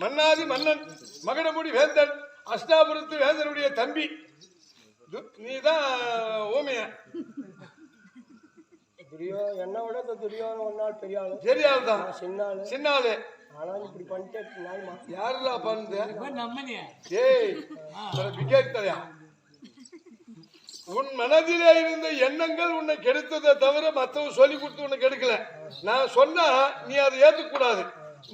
மன்னாதி மன்னன் மகடமுடி வேந்தன் அஷ்டாபுரத்து வேந்தனுடைய தம்பி நீதான் ஓமையா என்ன விட துரியோன ஒரு நாள் பெரிய ஆளு பெரிய ஆளு தான் சின்ன ஆளு ஆனா இப்படி பண்ணிட்டு யாருலா பண்ணு ஏய் விக்கெட்லையா உன் மனதிலே இருந்த எண்ணங்கள் உன்னை கெடுத்ததை தவிர மற்றவங்க சொல்லி கொடுத்து உன்னை கெடுக்கல. நான் சொன்னா நீ அதை ஏத்துக்க கூடாது.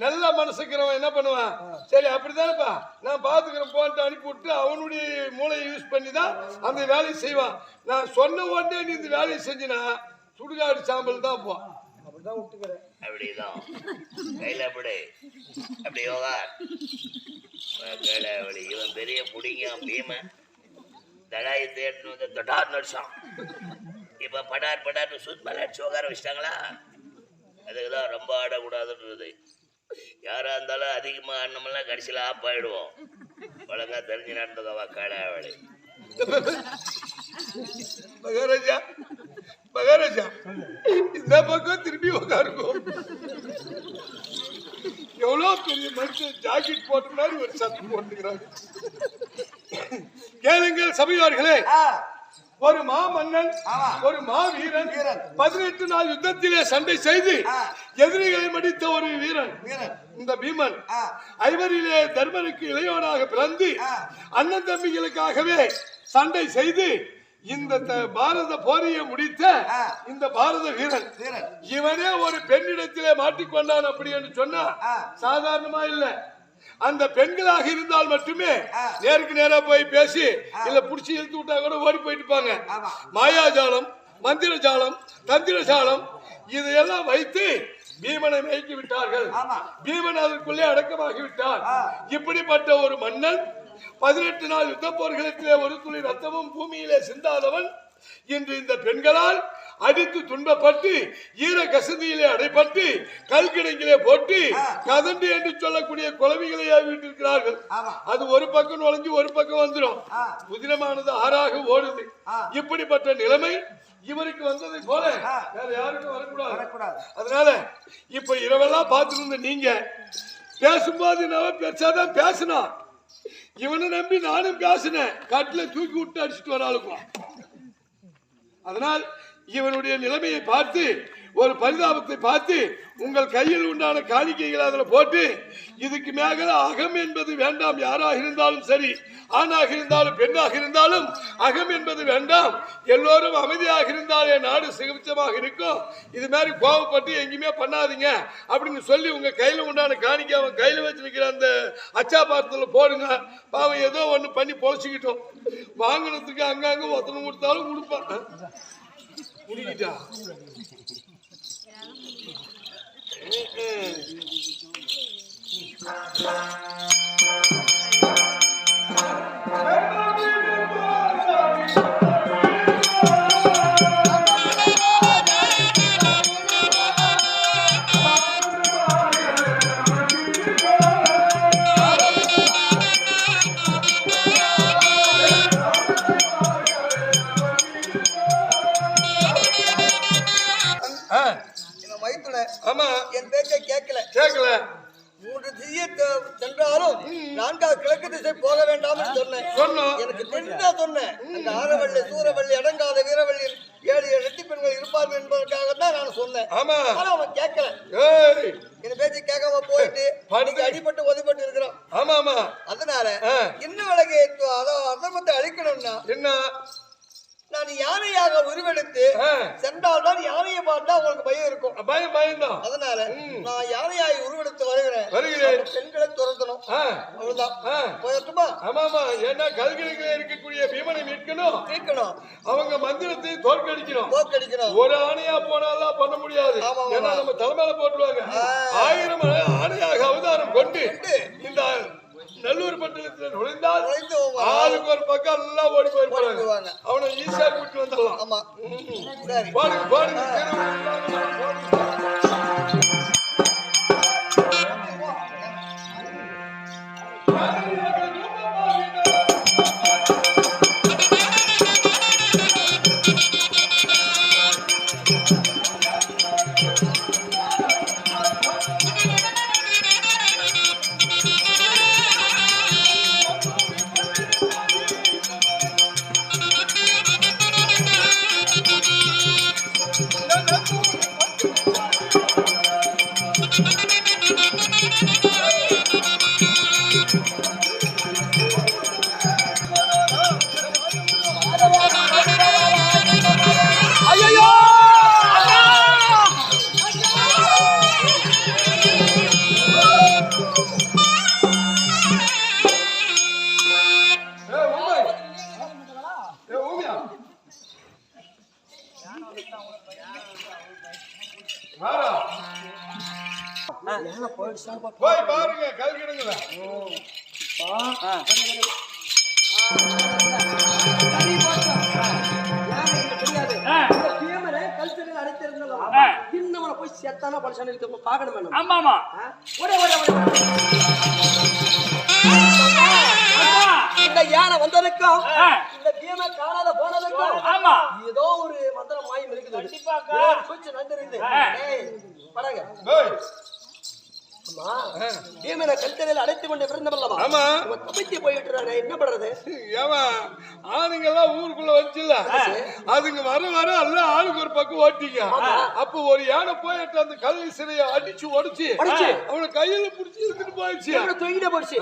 நல்ல மனசுக்கிறவன் என்ன பண்ணுவான், சரி அப்படித்தானப்பா நான் பாத்துக்கிறேன் போன்ட்டு அனுப்பி விட்டு அவனுடைய மூளையை யூஸ் பண்ணி தான் அந்த வேலையை செய்வான். நான் சொன்ன உடனே நீ இந்த வேலையை செஞ்சினா சுடுகாடு சாம்பல் தான் போ. அப்படிதான் விட்டுக்கிறேன். அப்படிதான் கையில அப்படி அப்படி யோகா இவன் பெரிய புடிங்க பீமன் தடாயத்தை எடுத்து வந்து தொட்டார் நடிச்சான். இப்ப படார்னு சூத்மலை அடிச்சு உட்கார வச்சிட்டாங்களா. அதுக்குதான் ரொம்ப ஆடக்கூடாதுன்றது. யாரா இருந்தாலும் அதிகமா ஆடணும்லாம் கடைசியில் ஆப் ஆயிடுவோம். ஒழுங்கா தெரிஞ்சு நடந்ததவா காடாவளி. மகாராஜா மகாராஜா இந்த பக்கம் திரும்பி உட்காருக்கும். எவ்வளவு பெரிய மனுஷன் ஜாக்கெட் போட்ட மாதிரி ஒரு சட்டை போட்டுக்கிறாங்க. கேளுங்கள் சபையார்களே, ஒரு மாமன்னன் ஒரு மாவீரன் 18 நாள் யுத்தத்திலே சண்டை செய்து எதிரிகளை மடித்த ஒரு வீரன் இந்த பீமன். ஐவரிலே தர்மனுக்கு இளையோனாக பிறந்து அண்ணன் தம்பிகளுக்காகவே சண்டை செய்து இந்த பாரத போரையை முடித்த இந்த பாரத வீரன் இவனே ஒரு பெண்ணிடத்திலே மாட்டிக்கொண்டான். அப்படி என்று சொன்னா சாதாரணமா இல்ல. அந்த பெண்களாக இருந்தால் மட்டுமே நேருக்கு நேரா போய் பேசி இல்ல புடிச்சு இழுத்து விட்டா கூட ஓடி போயிட்டு இருப்பாங்க. மாயாஜாலம், மந்திரஜாலம், தந்திரஜாலம் இதையெல்லாம் வைத்து பீமனை மயக்கி விட்டார்கள். பீமன் அதற்குள்ளே அடக்கமாகி விட்டார். இப்படிப்பட்ட ஒரு மன்னன் 18 நாள் யுத்த போர்களிலே ஒரு துளி ரத்தமும் பூமியிலே சிந்தாதவன் இன்று இந்த பெண்களால் அடித்து துன்பப்பட்டு ஈர கசதியிலே அடைப்பட்டு கல்கிடங்கிலே போட்டு கதண்டு என்று சொல்லக்கூடிய குழவிகளையே வீட்டிருக்கிறார்கள். அது ஒரு பக்கம் நுழைஞ்சு ஒரு பக்கம் வந்துடும். புதினமானது ஆறாக ஓடுது. இப்படிப்பட்ட நிலைமை இவருக்கு வந்ததை போல வேற யாருக்கும் வரக்கூடாது. அதனால இப்ப இரவெல்லாம் பார்த்துருந்த நீங்க பேசும்போது நான் பேசாதான் பேசினா இவனை நம்பி நானும் பேசினேன். காட்டுல தூக்கி விட்டு அடிச்சுட்டு வராளுக்கும். அதனால் இவனுடைய நிலைமையை பார்த்து ஒரு பரிதாபத்தை பார்த்து உங்கள் கையில் உண்டான காணிக்கைகள் அதில் போட்டு இதுக்கு மேல அகம் என்பது வேண்டாம். யாராக இருந்தாலும் சரி, ஆணாக இருந்தாலும் பெண்ணாக இருந்தாலும் அகம் என்பது வேண்டாம். எல்லோரும் அமைதியாக இருந்தாலே நாடு சுபிட்சமாக இருக்கும். இது மாதிரி கோபப்பட்டு எங்கேயுமே பண்ணாதீங்க அப்படின்னு சொல்லி உங்க கையில உண்டான காணிக்கை அவன் கையில வச்சிருக்கிற அந்த அச்சா பாத்திரத்துல போடுங்க. பாவம் ஏதோ ஒண்ணு பண்ணி பொழைச்சிக்கிட்டோம். வாங்கினதுக்கு அங்கங்க ஒத்தனை கொடுத்தாலும் கொடுப்பான். முடிக்கிட்டா என் பேச்சை கேட்கல. 3 திசையை சென்றாலும் 4வது கிழக்கு திசை போக வேண்டாம் சொன்னேன். எனக்கு தெரிஞ்சா சொன்னேன். அந்த ஆரவள்ளி சூரவள்ளி அடங்காத வீரவள்ளி 7 ரெட்டி பெண்கள் இருப்பார்கள் என்பதற்காக தான் நான் சொன்னேன். ஆனா அவன் கேட்கல. என் பேச்சை கேட்காம போயிட்டு அடிபட்டு ஒதுப்பட்டு இருக்கிறான். அதனால இன்னும் விலகி அதர்மத்தை அழிக்கணும்னா என்ன, நான் யானையாக உருவெடுத்து சென்றால் தான் யானையை பார்த்தா உங்களுக்கு பயம் இருக்கும். பயம். அதனால நான் யானையாய் உருவெடுத்து வருகிறேன். பெண்களை துரத்தணும். அவ்வளவுதான். போயட்டுமா? ஆமாமா. ஏன்னா கல்கிழக்கில இருக்கக்கூடிய பீமனை மீட்கணும். அவங்க மந்திரத்தை தோற்கடிக்கணும். ஒரு ஆணையா போனாலாம் பண்ண முடியாது. ஏன்னா நம்ம தலைமையில போட்டுருவாங்க. 1000 ஆணையாக அவதாரம் கொண்டு இந்த நல்லூர் பட்டணத்தில் நுழைந்தால் ஆளுக்கு ஒரு பக்கம் எல்லாம் ஓடி போயிருப்பாங்க. அவனை ஈஸியா கூட்டு வந்துடலாம். ஆமா சரி பாருங்க. போய் பாருங்க கல்கிடுங்கள போய் செத்தானா படிச்சானு பாக்கணும். ஆமாமா இந்த யானை வந்ததுக்கும் இந்த பீமை காணாத போனதுக்கும் ஆமா ஏதோ ஒரு மந்திர மாயம் இருக்குது. சுவிட்ச் நந்திருக்குது. படங்க பீமனை கல்தரையில் அடைத்து கொண்டு பிறந்தவல்லவா? ஆமா. தப்பிச்சு போயிட்டு என்ன பண்றது? ஏமா ஆளுங்கெல்லாம் ஊருக்குள்ள வந்துச்சுல்ல, அதுங்க வர எல்லாம் ஆளுக்கு ஒரு பக்கம் ஓட்டிங்க. அப்ப ஒரு யானை போயிட்டு அந்த கல்வி சிறையை அடிச்சு உடைச்சு அவனை கையில புடிச்சு இழுத்துட்டு போயிடுச்சு. தூங்கிட்டே போயிடுச்சு.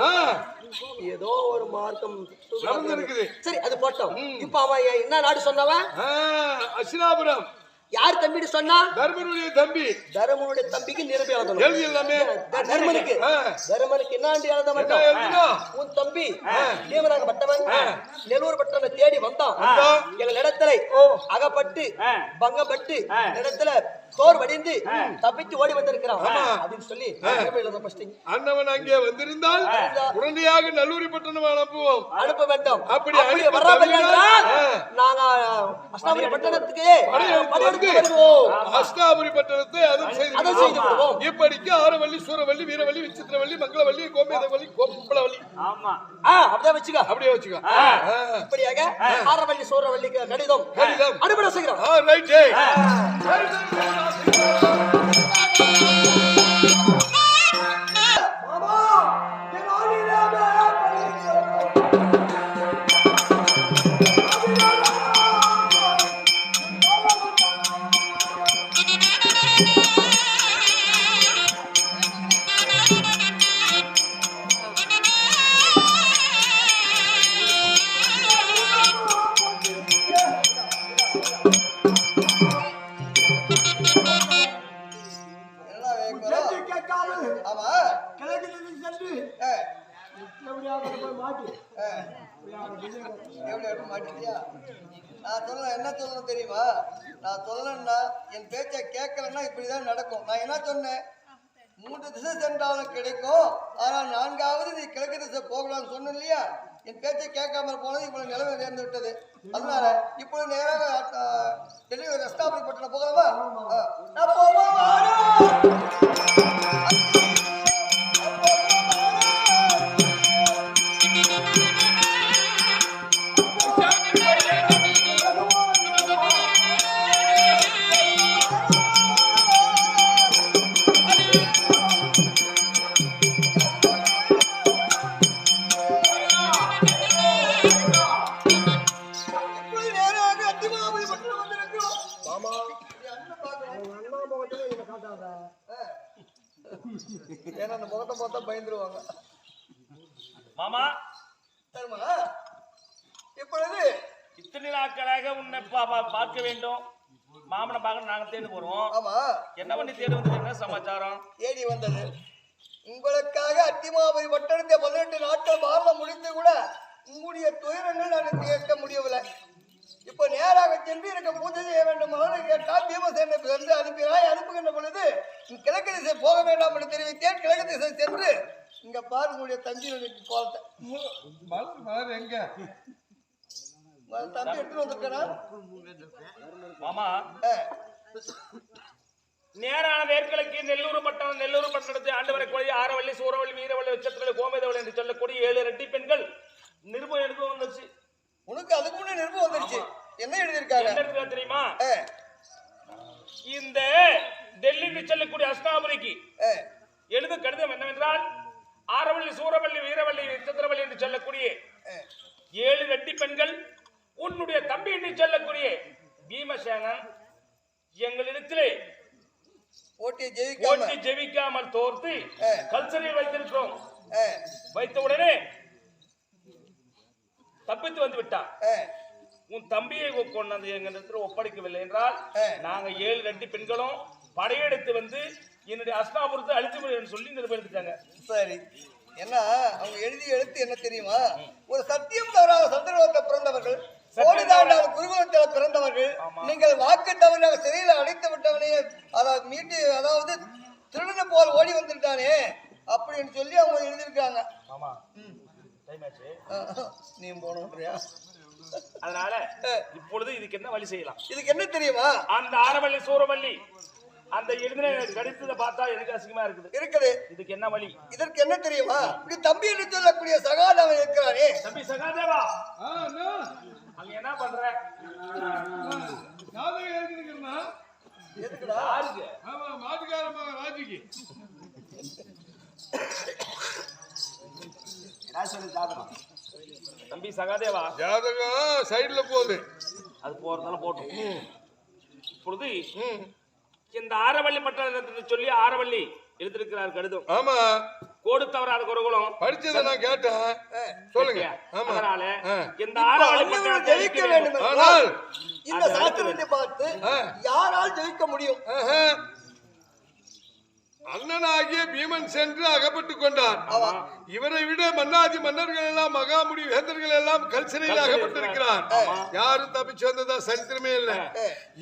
ஏதோ ஒரு மார்க்கம் நடந்திருக்குது. சரி அது போட்டோம். இப்ப அவன் என்ன நாடு சொன்னவன்? அசினாபுரம். யார் தம்பிட்டு சொன்னா? தர்மனுடைய தம்பி. தர்மனுடைய தம்பிக்கு நிரம்பி எழுதணும். எழுதி எல்லாமே தர்மனுக்கு என்ன எழுத மாட்டான். உன் தம்பி தேவராக பட்டவன் நெல்லூர் பட்டவனை தேடி வந்தான். எங்கள் இடத்துல அகப்பட்டு பங்கப்பட்டு இடத்துல போர் வடிந்து தப்பித்து ஓடி வந்திருக்கிறான் அப்படின்னு சொல்லி அண்ணவன் அங்கே வந்திருந்தால் உடனடியாக நல்லூரி பட்டணம் அனுப்புவோம். அனுப்ப வேண்டும். அப்படி நாங்க அஷ்டாபுரி பட்டணத்துக்கு அஷ்டாபுரி பட்டணத்தை அதை செய்து விடுவோம். இப்படிக்கு ஆரவள்ளி சூரவள்ளி வீரவள்ளி விசித்திரவள்ளி மங்களவள்ளி கோமேதவள்ளி கோம்பளவள்ளி அப்படியே வச்சுக்க. அப்படியே வச்சுக்க. இப்படியாக ஆரவள்ளி சூரவள்ளிக்கு கடிதம் அனுப்பி செய்கிறோம். நான் சொல்ல என்ன சொல்லணும் தெரியுமா? நான் சொல்லணும்னா என் பேச்சை கேட்கலன்னா இப்படிதான் நடக்கும். நான் என்ன சொன்னேன்? 3 திசை சென்றாலும் கிடைக்கும், ஆனால் 4வது நீ கிழக்கு திசை போகலாம்னு சொன்ன இல்லையா? என் பேச்சை கேட்காம போனது இவ்வளவு நிலைமை நேர்ந்து விட்டது. அதனால இப்பொழுது நேராக டெல்லி ரெஸ்டாபுரி பட்டணம் போகலாமா? நான் ஏன்னா அந்த முகத்தை பார்த்தா பயந்துருவாங்க. மாமா இப்பொழுது இத்தனை நாட்களாக உன்னை பார்க்க வேண்டும், மாமனை பார்க்க நாங்க தேடி போறோம். ஆமா, என்ன பண்ணி தேடி வந்தது? என்ன சமாச்சாரம்? தேடி வந்தது உங்களுக்காக அத்திமாபுரி பட்டணத்தை 18 நாட்கள் பாரதம் முடிந்து கூட உங்களுடைய துயரங்கள் நான் கேட்க முடியவில்லை. இப்ப நேராக சென்று எனக்கு பூஜை செய்ய வேண்டும் கேட்டா பீமசேனை வந்து அனுப்பினாய். அனுப்புகின்ற பொழுது கிழக்கு திசை போக வேண்டாம் என்று தெரிவித்தேன். கிழக்கு திசை சென்று இங்க பாரு உங்களுடைய தம்பி போலத்தை எங்க தம்பி எடுத்து வந்திருக்கா மாமா. நேரான வேர்க்கிழக்கு நெல்லூர் பட்டணத்தை ஆண்டு வரக்கூடிய ஆரவள்ளி சூரவள்ளி வீரவள்ளி விசித்திரவள்ளி கோமேதவள்ளி என்று சொல்லக்கூடிய 7 ரெட்டி பெண்கள் நிருபம் எடுத்து வந்துச்சு. உனக்கு அதுக்கு முன்னே நிருபம் வந்துருச்சு. என்ன எழுதியிருக்காங்க தெரியுமா? இந்த டெல்லிக்கு செல்லக்கூடிய அஷ்டாபுரிக்கு எழுத கடிதம் என்னவென்றால், ஆரவள்ளி சூரவள்ளி வீரவள்ளி விசித்திரவள்ளி என்று சொல்லக்கூடிய 7 ரெட்டி பெண்கள் உன்னுடைய தம்பி என்று சொல்லக்கூடிய பீமசேனன் எங்களிடத்திலே போட்டி ஜெயிக்காமல் தோர்த்து கல்சரியில் வைத்திருக்கிறோம். வைத்தவுடனே தப்பித்து வந்து விட்டான். உன் தம்பியை கொண்டு எங்க ஒப்படைக்கவில்லை என்றால் நாங்க 7 ரெட்டி பெண்களும் படையெடுத்து வந்து என்னுடைய அஸ்தாபுரத்தை அழித்து விடுன்னு சொல்லி நிர்பந்தித்தாங்க. சரி, ஏன்னா அவங்க எழுதிய எழுத்து என்ன தெரியுமா? ஒரு சத்தியம் தவறாத சந்திரலோகத்தில் பிறந்தவர்கள், கோடிதாண்டாத குருகுலத்தில் பிறந்தவர்கள், நீங்கள் வாக்கு தவறாக சிறையில் அடைத்து விட்டவனே, அதாவது மீட்டு, அதாவது திருடனை போல் ஓடி வந்துட்டானே அப்படின்னு சொல்லி அவங்க எழுதியிருக்காங்க. ஆமா, டைம் ஆச்சு, நீ போனோம்ன்றியா? அதனால இப்பொழுது இதுக்கு என்ன வழி செய்யலாம்? இதுக்கு என்ன தெரியுமா? அந்த ஆரவள்ளி சூரவள்ளி அந்த எழுதின கடிதத்தை பார்த்தா எனக்கு அசிங்கமா இருக்குது. இதுக்கு என்ன வழி? இதற்கு என்ன தெரியுமா? இப்படி தம்பி என்று சொல்லக்கூடிய சகாதேவன் இருக்கிறானே. தம்பி சகாதேவா, அங்க என்ன பண்ற? ஜாதகம் எழுதிருக்கா? எதுக்குடா? யாருக்கு? ஆமா, மாட்டுக்கார மகன் ராஜிக்கு. தம்பி சகாதேவா, ஜாதகம் சைடுல போகுது, அது போறதால போட்டோம். இப்பொழுது இந்த ஆரவள்ளி பட்டணத்தை சொல்லி ஆரவள்ளி எழுதிருக்கிறார் கடிதம். ஆமா, கோடு தவறாத குருகுலம் படிச்சதை நான் கேட்டேன், சொல்லுங்க. அதனால இந்த ஆரவள்ளி பட்டணத்தை ஜெயிக்க வேண்டும் என்றால் இந்த சாஸ்திரத்தை பார்த்து யாரால் ஜெயிக்க முடியும்? அண்ணனாகிய பீமன் சென்று அகப்பட்டுக் கொண்டார். இவரை விட மன்னாதி மன்னர்கள் எல்லாம், மகாமுடி வேந்தர்கள் எல்லாம் கல்சிறையில் அகப்பட்டிருக்கிறார். யாரும் தப்பிச்சு வந்ததா சரித்திரமே இல்ல.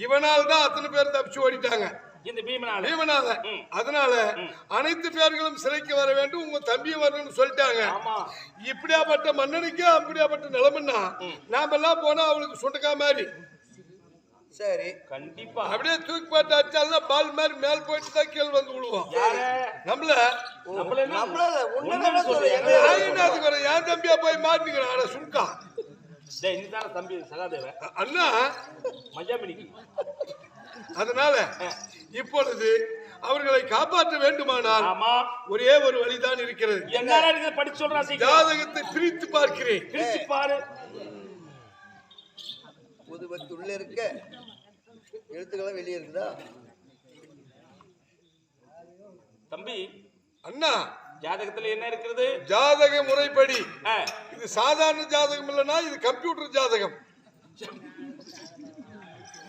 இவனால் தான் அத்தனை பேர் தப்பிச்சு ஓடிட்டாங்க, இந்த பீமனால. அதனால அனைத்து பேர்களும் சிறைக்கு வர வேண்டும், உங்க தம்பியை வரணும்னு சொல்லிட்டாங்க. இப்படியாப்பட்ட மன்னனுக்கு அப்படியாப்பட்ட நிலைமைன்னா நாம எல்லாம் போனா அவளுக்கு சுண்டக்கா மாதிரி. சரி, கண்டிப்பா அப்படியே தூக்கி போட்டு அடிச்சாலும் பால் மாதிரி மேல் போயிட்டு தான் கீழ் வந்து விழுவோம். நம்மள என் தம்பியா போய் மாட்டிக்கிறான் சுண்டா. தம்பி சகாதேவ அண்ணா மஜாமினிக்கு. அதனால இப்பொழுது அவர்களை காப்பாற்ற வேண்டுமானால் ஒரே ஒரு வழிதான் இருக்கிறது. என்ன படிச்சு சொல்றா? ஜாதகத்தை பிரித்து பார்க்கிறேன். பிரித்து பாரு. புதுவத்து உள்ள இருக்க எழுத்துக்களை வெளியே இருக்குதா? தம்பி அண்ணா, ஜாதகத்துல என்ன இருக்கிறது? ஜாதக முறைப்படி இது சாதாரண ஜாதகம் இல்லைன்னா இது கம்ப்யூட்டர் ஜாதகம்.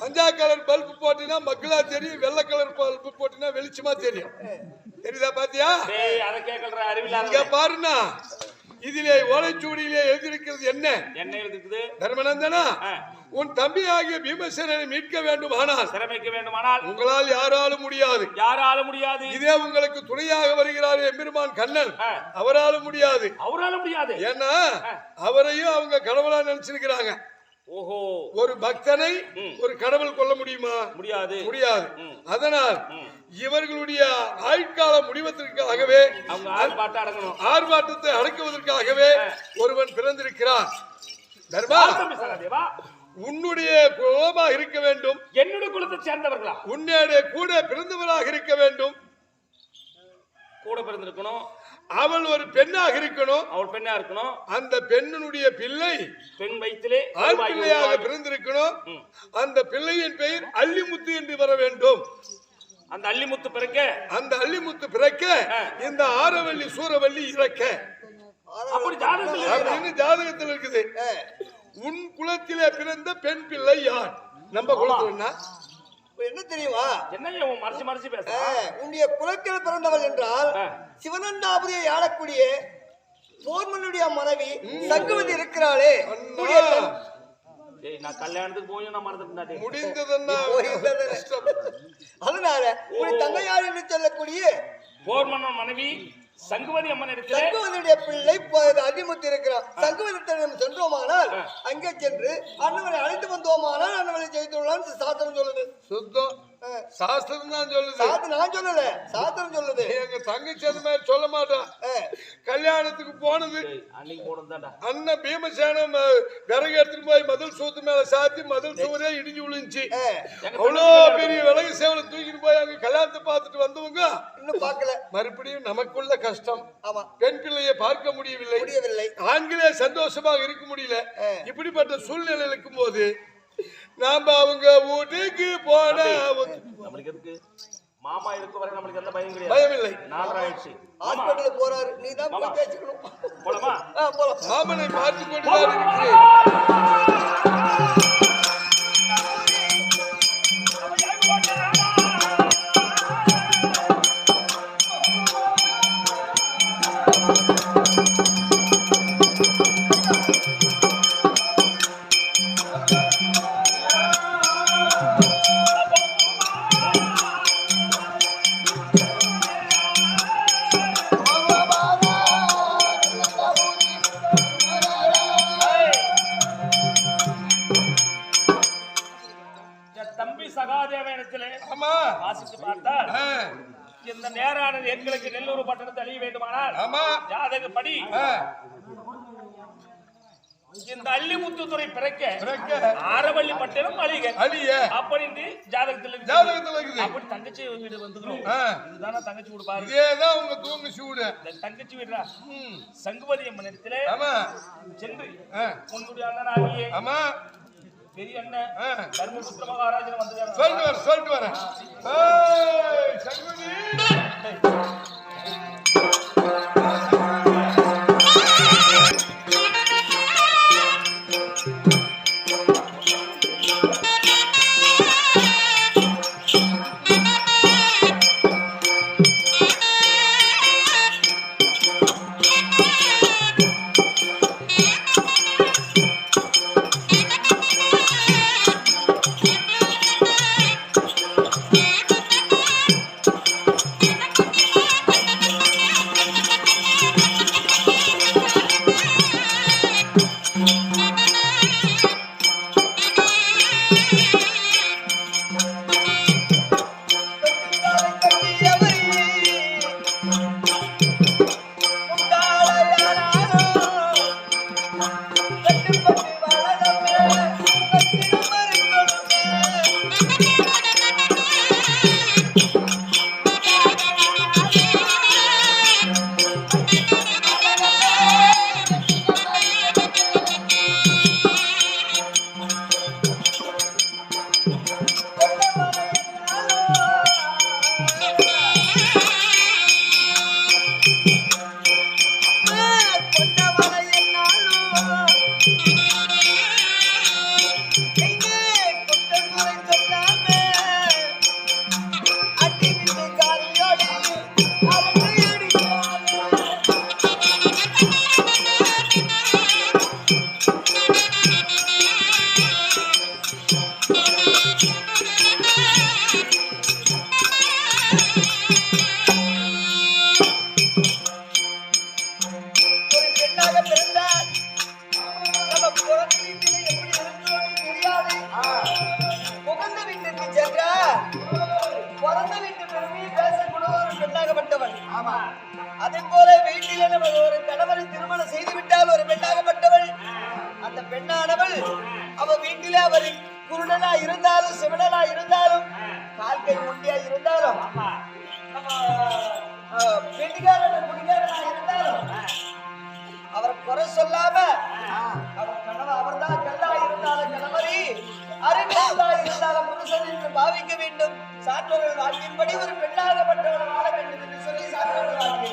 மஞ்சா கலர் பல்பு போட்டினா மக்களா தெரியும், வெள்ளை கலர் பல்பு போட்டினா வெளிச்சமா தெரியும். தெரியுதா? பாத்தியா? அத கேக்கற அறிவில்லாத பாருண்ணா, இதிலே ஓலைச்சூடியிலே எழுதியிருக்கிறது என்ன? என்ன எழுதிருக்குது? தர்மநந்தனா, உன் தம்பி ஆகிய பீமசேனனை மீட்க வேண்டுமானால், சிரமிக்க வேண்டுமானால் உங்களால் யாராலும் முடியாது. யாராலும் முடியாது. இதே உங்களுக்கு துணையாக வருகிறார் எம்பெருமான் கண்ணன், அவராலும் முடியாது. அவராலும் முடியாது. ஏன்னா அவரையும் அவங்க கடவுளா நினைச்சிருக்கிறாங்க. ஓஹோ, ஒரு பக்தனை ஒரு கடவுள் கொல்ல முடியுமா? முடியாது, முடியாது. அதனால் இவர்களுடைய ஆயுட்காலம் முடிவதற்காகவே அவங்க ஆர்ப்பாட்டத்தை அடக்குவதற்காகவே ஒருவன் பிறந்திருக்கிறார். தர்மா, உன்னுடைய குலமாக இருக்க வேண்டும். என்னுடைய குலத்தை சேர்ந்தவர்களா? உன்னுடைய கூட பிறந்தவராக இருக்க வேண்டும். கூட பிறந்திருக்கணும். அவள் ஒரு பெண்ணாக இருக்கணும். அவள் பெண்ணா இருக்கணும். அந்த பெண்ணுடைய பிள்ளை பெண் வயிற்றிலே ஆண் பிள்ளையாக பிறந்திருக்கணும். அந்த பிள்ளையின் பெயர் அள்ளிமுத்து என்று வர வேண்டும். அந்த அள்ளிமுத்து பிறக்க, அந்த அள்ளிமுத்து பிறக்க இந்த ஆரவள்ளி சூரவள்ளி இறக்க அப்படி ஜாதகத்தில் இருக்குது. உன் குலத்திலே பிறந்த பெண் பிள்ளை யார்? நம்ம குலத்துல என்ன தெரியுமா? என்ன மறைச்சு மறைச்சு பேச? உன்னுடைய குலத்தில் பிறந்தவள் என்றால் சிவனந்தாபுரியை ஆளக்கூடிய போர்மனுடைய மனைவி சங்குவதி இருக்கிறாளே. நான் கல்யாணத்துக்கு போய் நான் மறந்துட்டேன். முடிந்ததுன்னா அதனால உன் தங்கையார் என்று சொல்லக்கூடிய போர்மன்னன் மனைவி சங்குவதி அம்மன் இடத்துல சங்குவதியுடைய பிள்ளை அடிமுத்து இருக்கிறார். சங்குவதியிடம் சென்றோமானால் அங்கே சென்று அண்ணவனை அழைத்து வந்தோமானால் அண்ணவனை ஜெயித்துள்ளான் சாஸ்திரம் சொல்லுது. சுத்தம் சாஸ்திரம் தான் சொல்லுது. நான் சொல்லல, சாஸ்திரம் சொல்லுது. எங்க தங்கச்சி அது மாதிரி சொல்ல மாட்டான். கல்யாணத்துக்கு போனது அன்னைக்கு போனதாடா. அண்ணன் பீமசேனம் விறகு எடுத்துட்டு போய் மதில் சூத்து மேல சாத்தி மதில் சூரே இடிஞ்சு விழுந்துச்சு. அவ்வளோ பெரிய விலகு சேவலை தூக்கிட்டு போய் அங்க கல்யாணத்தை பார்த்துட்டு வந்தவங்க இன்னும் பார்க்கல. மறுபடியும் நமக்குள்ள கஷ்டம். ஆமா, பெண் பிள்ளையை பார்க்க முடியவில்லை. ஆண்களே சந்தோஷமாக இருக்க முடியல. இப்படிப்பட்ட சூழ்நிலை இருக்கும் போது நாம அவங்க வீட்டுக்கு போனா நம்மளுக்கு எதுக்கு? மாமா இருக்க வரை நம்மளுக்கு எந்த பயம் கிடையாது. பயம் இல்லை. 4 ஆயிடுச்சு. ஹாஸ்பிடலுக்கு போறாரு, நீ தான் போய் பேசிக்கணும். போலாமா? போலாம். மாமனை பார்த்து கொண்டு தான் இருக்கிறேன். தம்பி சகாதேவனத்திலே ஆமா வாசித்து பார்த்தால் இந்த நேரானது எங்களுக்கு நெல்லூர் பட்டணத்தை அழிய வேண்டுமானால் ஆமா ஜாதகப்படி இந்த அள்ளிமுத்துத்துறை பிறக்க ஆரவள்ளி பட்டணம் அழிய அப்படின்னு ஜாதகத்துல இருக்குது. அப்படி தங்கச்சி வீடு வந்துக்கிறோம். இதுதானே தங்கச்சி வீடு பாரு. இதேதான் உங்க தூங்கு சூடு. தங்கச்சி வீடுடா. சங்குபதி அம்மன் இடத்துல சென்று உன்னுடைய அண்ணனாகிய பெரிய அண்ணன் தர்மபுத்திர மகாராஜன் வந்து சொல்லிட்டு வரேன். சங்குபதி அதே போல வீட்டிலே நம்ம ஒரு கணவரை திருமணம் செய்து விட்டால் ஒரு பெண்ணாகப்பட்டவள், அந்த பெண்ணானவள் அவ வீட்டிலே அவர் குருடனா இருந்தாலும் சிவனனா இருந்தாலும் கால் கை முண்டியா இருந்தாலும் பெண்காரனா குடிகாரனா இருந்தாலும் அவரை குறை சொல்லாம அவர் கணவர் அவர்தான் கல்லா இருந்தாலும் கணவரி அறிவியலா இருந்தாலும் புருஷன் என்று பாவிக்க வேண்டும். சாற்றோர்கள் வாழ்க்கையின்படி ஒரு பெண்ணாகப்பட்டவள் வாழ வேண்டும் என்று சொல்லி சாற்றோர்கள் வாழ்க்கை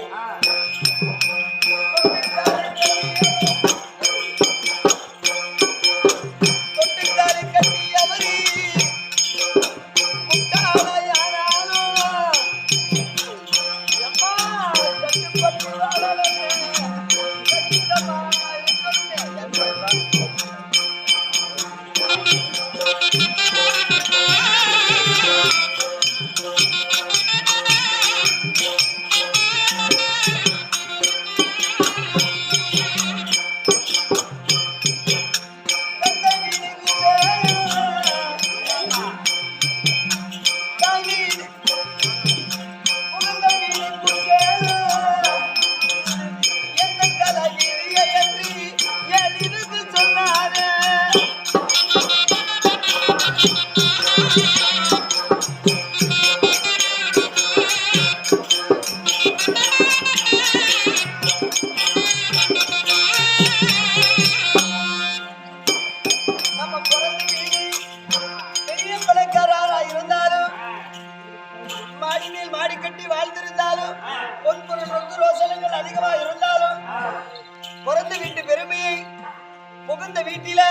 வீட்டில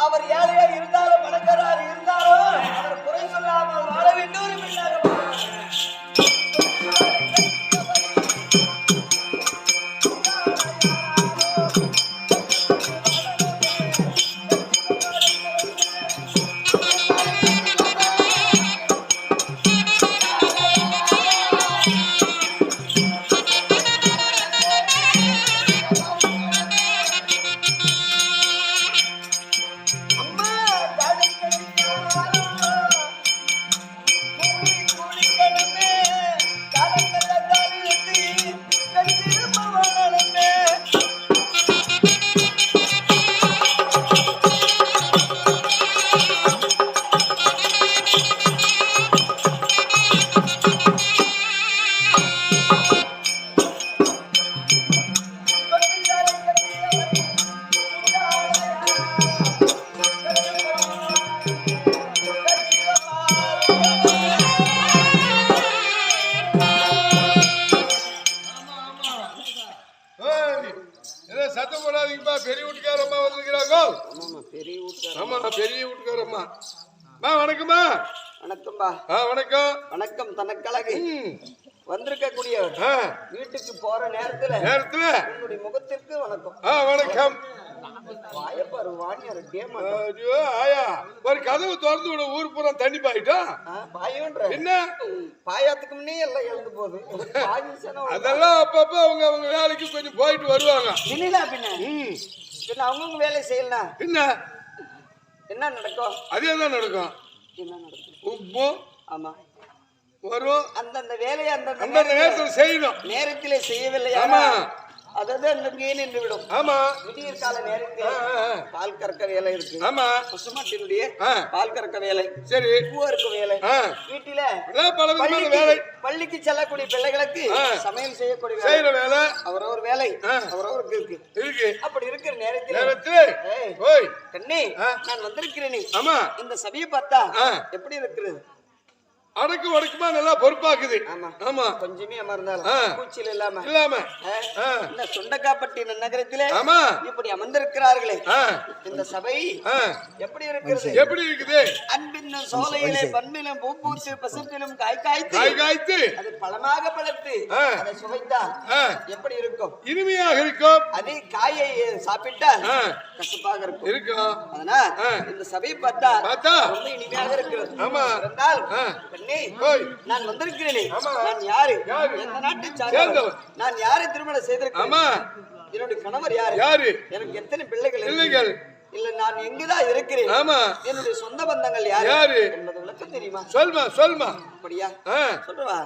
அவர் ஏழையா இருந்தாலும் பணக்காரர் இருந்தாலும் அவர் குறை சொல்லாமல் வாழ வேண்டும் ஒரு பெண்ணாக ஏதோ சத்தம் போடாதீங்கப்பா, பெரிய வீட்டுக்காரம்மா வந்திருக்கிறாங்க. பெரிய வீட்டுக்கார. ஆமா, பெரிய வீட்டுக்காரம்மா. வணக்கம்மா. வணக்கம்பா. வணக்கம். வணக்கம் தனக்கழகு. வந்திருக்கக்கூடியவர் வீட்டுக்கு போற நேரத்துல உங்களுடைய முகத்திற்கு வணக்கம். வணக்கம். வாயப்பாரு வாணியார் ஐயோ ஆயா, ஒரு கதவு திறந்து விட ஊர் பூரா தண்ணி பாயிட்டா பாயன்ற என்ன பாயாத்துக்கு முன்னே எல்லாம் எழுந்து போகுது. அதெல்லாம் அப்பப்ப அவங்க அவங்க வேலைக்கு கொஞ்சம் போயிட்டு வருவாங்க. பின்ன பின்ன அவங்கவுங்க வேலை செய்யலாம். என்ன நடக்கும்? அதேதான் நடக்கும். என்ன நடக்கும்? உப்பு ஆமா வரும். அந்தந்த வேலையை அந்தந்த நேரத்தில் செய்யணும். நேரத்திலே செய்யவில்லையா அதாவது அந்த நின்று விடும். ஆமா, விடியற் கால நேரத்தில் பால் கறக்க வேலை இருக்கு. ஆமா, பசுமாட்டினுடைய பால் கறக்க வேலை, சரி, பூவருக்கு வேலை, வீட்டில பள்ளிக்கு செல்லக்கூடிய பிள்ளைகளுக்கு சமையல் செய்யக்கூடிய செய்யற வேலை, அவரவர் வேலை அவரவருக்கு இருக்கு. அப்படி இருக்கிற நேரத்தில் கண்ணே நான் வந்திருக்கிறேனே, ஆமா, இந்த சபையை பார்த்தா எப்படி இருக்கிறது? அடக்கு வடக்குமா நல்லா பொறுப்பாக்குது. ஆமா, கொஞ்சமே அமர்ந்தாலும் கூச்சல் இல்லாம இந்த சுண்டக்காப்பட்டி நகரத்திலே ஆமா இப்படி அமர்ந்திருக்கிறார்களே, இந்த சபை எப்படி இருக்கிறது? எப்படி இருக்குது? அன்பின் சோலையிலே பண்பிலும் பூ பூத்து பசுப்பிலும் காய் காய்த்து அது பழமாக பழத்து அதை சுவைத்தால் எப்படி இருக்கும்? இனிமையாக இருக்கும். அதே காயை சாப்பிட்டால் கசப்பாக இருக்கும். அதனால் இந்த சபை பார்த்தா ரொம்ப இனிமையாக இருக்கிறது. ஆமா, இருந்தால் நான் வந்திருக்கிறேனே, நான் யாரு? எந்த நாட்டை சார்ந்தவர்? நான் யாரை திருமணம் செய்திருக்கிறேன்? என்னுடைய கணவர் யாரு? எனக்கு எத்தனை பிள்ளைகள்? இல்ல நான் எங்குதான் இருக்கிறேன்? என்னுடைய சொந்த பந்தங்கள் யாரு என்பது விளக்கம் தெரியுமா? சொல்மா. அப்படியா? சொல்றவா?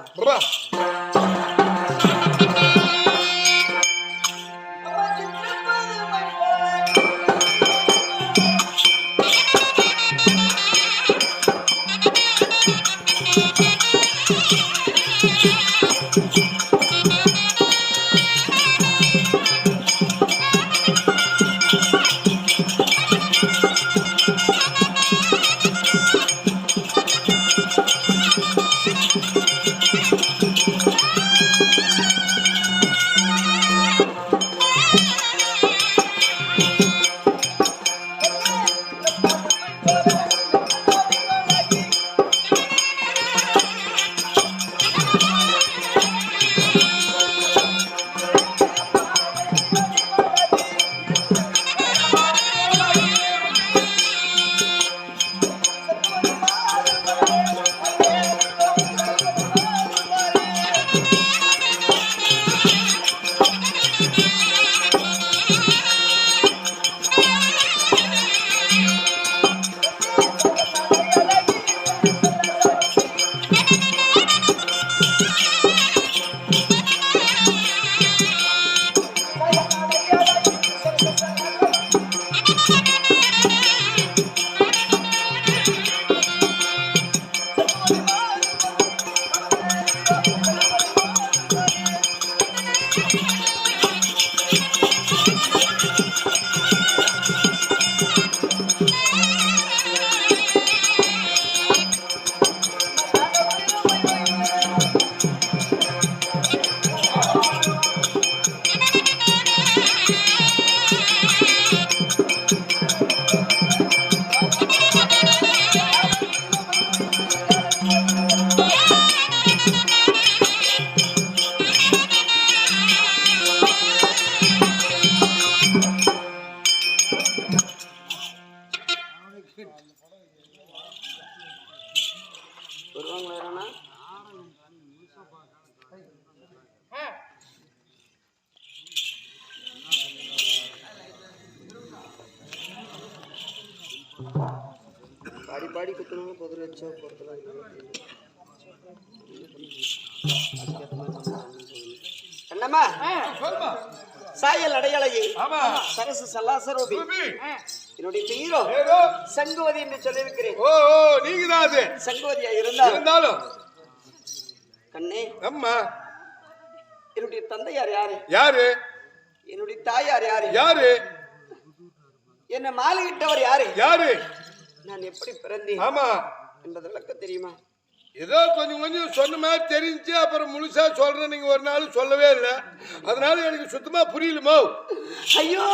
பாடி குத்தணும் பொது வச்சோ என்னம்மா சாயல் அடையாளையே சரசு சல்லாசரோபி என்னுடைய ஹீரோ சங்குவதி என்று சொல்லியிருக்கிறேன். நீங்க தான் அது சங்குவதியா இருந்தாலும் கண்ணே அம்மா என்னுடைய தந்தையார் யாரு? என்னுடைய தாயார் யாரு? யாரு? என்ன மாலையிட்டவர் யாரு? யாரு? நான் எப்படி பிறந்தேன் ஆமா என்பது விளக்கம் தெரியுமா? ஏதோ கொஞ்சம் கொஞ்சம் சொன்ன மாதிரி தெரிஞ்சு அப்புறம் முழுசா சொல்றேன். நீங்க ஒரு நாள் சொல்லவே இல்லை, அதனால எனக்கு சுத்தமா புரியலுமோ. ஐயோ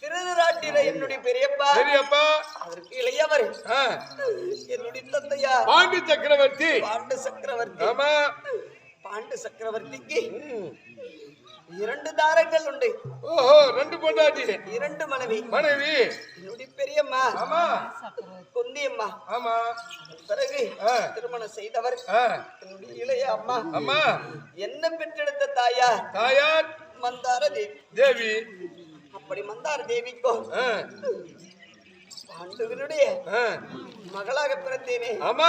திருதராட்டிர என்னுடைய பெரியப்பா அதற்கு இளையவர் என்னுடைய தந்தையா பாண்டி சக்கரவர்த்தி. ஆமா பாண்டு சக்கரவர்த்திக்கு 2 தாரங்கள் உண்டு. ஓஹோ, 2 பொண்டாட்டி, 2 மனைவி. என்னுடைய பெரியம்மா ஆமா கொந்தியம்மா. ஆமா பிறகு திருமணம் செய்தவர் என்னுடைய இளைய அம்மா. அம்மா என்ன பெற்றெடுத்த தாயார் மந்தார தேவி. அப்படி மந்தார தேவிக்கும் பாண்டுவினுடைய மகளாக பிறந்தேனே. ஆமா